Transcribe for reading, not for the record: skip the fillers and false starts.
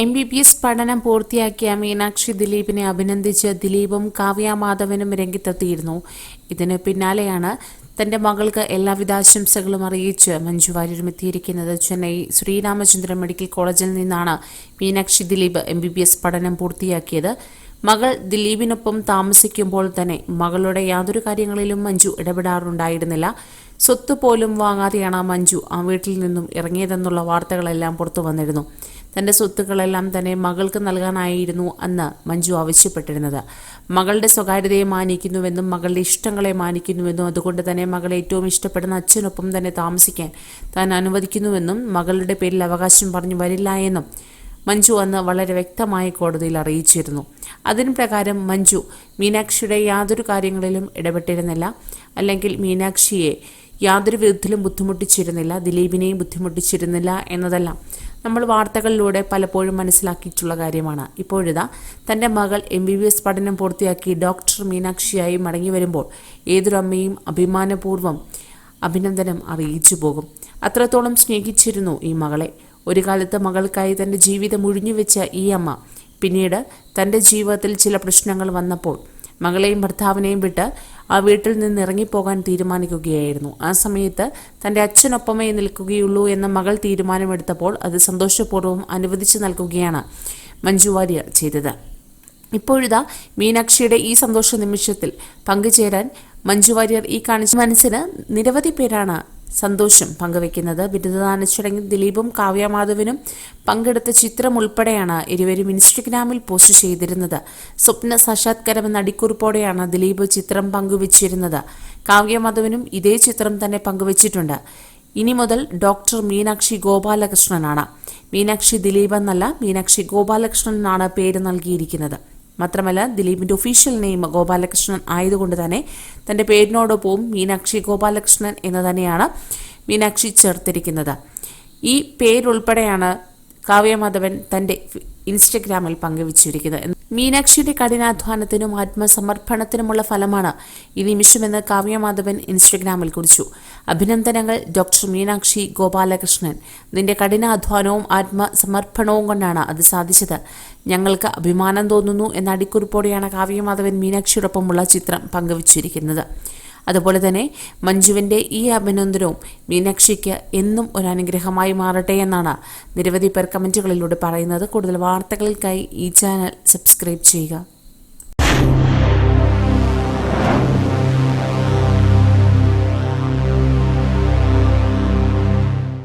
MBBS പഠനം പൂർത്തിയാക്കിയ മീനാക്ഷി ദിലീപിനെ അഭിനന്ദിച്ച് ദിലീപും കാവ്യ മാധവനും രംഗത്തെത്തിയിരുന്നു. ഇതിന് പിന്നാലെയാണ് തന്റെ മകൾക്ക് എല്ലാവിധ ആശംസകളും അറിയിച്ച് മഞ്ജു വാര്യരും എത്തിയിരിക്കുന്നത്. ചെന്നൈ ശ്രീരാമചന്ദ്രൻ മെഡിക്കൽ കോളേജിൽ നിന്നാണ് മീനാക്ഷി ദിലീപ് MBBS പഠനം പൂർത്തിയാക്കിയത്. മകൾ ദിലീപിനൊപ്പം താമസിക്കുമ്പോൾ തന്നെ മകളുടെ യാതൊരു കാര്യങ്ങളിലും മഞ്ജു ഇടപെടാറുണ്ടായിരുന്നില്ല. സ്വത്ത് പോലും വാങ്ങാതെയാണ് മഞ്ജു ആ വീട്ടിൽ നിന്നും ഇറങ്ങിയതെന്നുള്ള വാർത്തകളെല്ലാം പുറത്തു വന്നിരുന്നു. തന്റെ സ്വത്തുക്കളെല്ലാം തന്നെ മകൾക്ക് നൽകാനായിരുന്നു അന്ന് മഞ്ജു ആവശ്യപ്പെട്ടിരുന്നത്. മകളുടെ സ്വകാര്യതയെ മാനിക്കുന്നുവെന്നും മകളുടെ ഇഷ്ടങ്ങളെ മാനിക്കുന്നുവെന്നും അതുകൊണ്ട് തന്നെ മകളെ ഏറ്റവും ഇഷ്ടപ്പെടുന്ന അച്ഛനൊപ്പം തന്നെ താമസിക്കാൻ താൻ അനുവദിക്കുന്നുവെന്നും മകളുടെ പേരിൽ അവകാശം പറഞ്ഞു വരില്ല എന്നും മഞ്ജു അന്ന് വളരെ വ്യക്തമായി കോടതിയിൽ അറിയിച്ചിരുന്നു. അതിന് പ്രകാരം മഞ്ജു മീനാക്ഷിയുടെ യാതൊരു കാര്യങ്ങളിലും ഇടപെട്ടിരുന്നില്ല, അല്ലെങ്കിൽ മീനാക്ഷിയെ യാതൊരു വിധത്തിലും ബുദ്ധിമുട്ടിച്ചിരുന്നില്ല, ദിലീപിനെയും ബുദ്ധിമുട്ടിച്ചിരുന്നില്ല എന്നതെല്ലാം നമ്മൾ വാർത്തകളിലൂടെ പലപ്പോഴും മനസ്സിലാക്കിയിട്ടുള്ള കാര്യമാണ്. ഇപ്പോഴിതാ തൻ്റെ മകൾ MBBS പഠനം പൂർത്തിയാക്കി ഡോക്ടർ മീനാക്ഷിയായി മടങ്ങി വരുമ്പോൾ ഏതൊരു അമ്മയും അഭിമാനപൂർവ്വം അഭിനന്ദനം അറിയിച്ചു പോകും. അത്രത്തോളം സ്നേഹിച്ചിരുന്നു ഈ മകളെ. ഒരു കാലത്ത് മകൾക്കായി തൻ്റെ ജീവിതം ഒഴിഞ്ഞുവെച്ച ഈ അമ്മ പിന്നീട് തൻ്റെ ജീവിതത്തിൽ ചില പ്രശ്നങ്ങൾ വന്നപ്പോൾ മകളെയും ഭർത്താവിനെയും വിട്ട് ആ വീട്ടിൽ നിന്ന് ഇറങ്ങിപ്പോകാൻ തീരുമാനിക്കുകയായിരുന്നു. ആ സമയത്ത് തൻ്റെ അച്ഛനൊപ്പമേ നിൽക്കുകയുള്ളൂ എന്ന മകൾ തീരുമാനമെടുത്തപ്പോൾ അത് സന്തോഷപൂർവ്വം അനുവദിച്ചു നൽകുകയാണ് മഞ്ജു വാര്യർ ചെയ്തത്. ഇപ്പോഴിതാ മീനാക്ഷിയുടെ ഈ സന്തോഷ നിമിഷത്തിൽ പങ്കുചേരാൻ മഞ്ജു വാര്യർ ഈ കാണിച്ച മനസ്സിന് നിരവധി പേരാണ് സന്തോഷം പങ്കുവെക്കുന്നത്. ബിരുദദാന ചടങ്ങിൽ ദിലീപും കാവ്യ മാധവനും പങ്കെടുത്ത ചിത്രം ഉൾപ്പെടെയാണ് ഇരുവരും ഇൻസ്റ്റഗ്രാമിൽ പോസ്റ്റ് ചെയ്തിരുന്നത്. സ്വപ്ന സാക്ഷാത്കാരമെന്ന അടിക്കുറിപ്പോടെയാണ് ദിലീപ് ചിത്രം പങ്കുവച്ചിരുന്നത്. കാവ്യ മാധവനും ഇതേ ചിത്രം തന്നെ പങ്കുവച്ചിട്ടുണ്ട്. ഇനി മുതൽ ഡോക്ടർ മീനാക്ഷി ഗോപാലകൃഷ്ണനാണ്. മീനാക്ഷി ദിലീപ് എന്നല്ല, മീനാക്ഷി ഗോപാലകൃഷ്ണൻ എന്നാണ് പേര് നൽകിയിരിക്കുന്നത്. മാത്രമല്ല, ദിലീപിന്റെ ഒഫീഷ്യൽ നെയിം ഗോപാലകൃഷ്ണൻ ആയതുകൊണ്ട് തന്നെ തന്റെ പേരിനോടൊപ്പവും മീനാക്ഷി ഗോപാലകൃഷ്ണൻ എന്ന് തന്നെയാണ് മീനാക്ഷി ചേർത്തിരിക്കുന്നത്. ഈ പേരുൾപ്പെടെയാണ് കാവ്യമാധവൻ തന്റെ ഇൻസ്റ്റഗ്രാമിൽ പങ്കുവച്ചിരിക്കുന്നത്. മീനാക്ഷിയുടെ കഠിനാധ്വാനത്തിനും ആത്മസമർപ്പണത്തിനുമുള്ള ഫലമാണ് ഈ നിമിഷമെന്ന് കാവ്യമാധവൻ ഇൻസ്റ്റഗ്രാമിൽ കുറിച്ചു. അഭിനന്ദനങ്ങൾ ഡോക്ടർ മീനാക്ഷി ഗോപാലകൃഷ്ണൻ. നിന്റെ കഠിനാധ്വാനവും ആത്മസമർപ്പണവും കൊണ്ടാണ് അത് സാധിച്ചത്. ഞങ്ങൾക്ക് അഭിമാനം തോന്നുന്നു എന്ന അടിക്കുറിപ്പോടെയാണ് കാവ്യമാധവൻ മീനാക്ഷിയോടൊപ്പമുള്ള ചിത്രം പങ്കുവച്ചിരിക്കുന്നത്. അതുപോലെ തന്നെ മഞ്ജുവിൻ്റെ ഈ അഭിനന്ദനവും മീനാക്ഷിക്ക് എന്നും ഒരു അനുഗ്രഹമായി മാറട്ടെ എന്നാണ് നിരവധി പേർ കമൻറ്റുകളിലൂടെ പറയുന്നത്. കൂടുതൽ വാർത്തകൾക്കായി ഈ ചാനൽ സബ്സ്ക്രൈബ് ചെയ്യുക.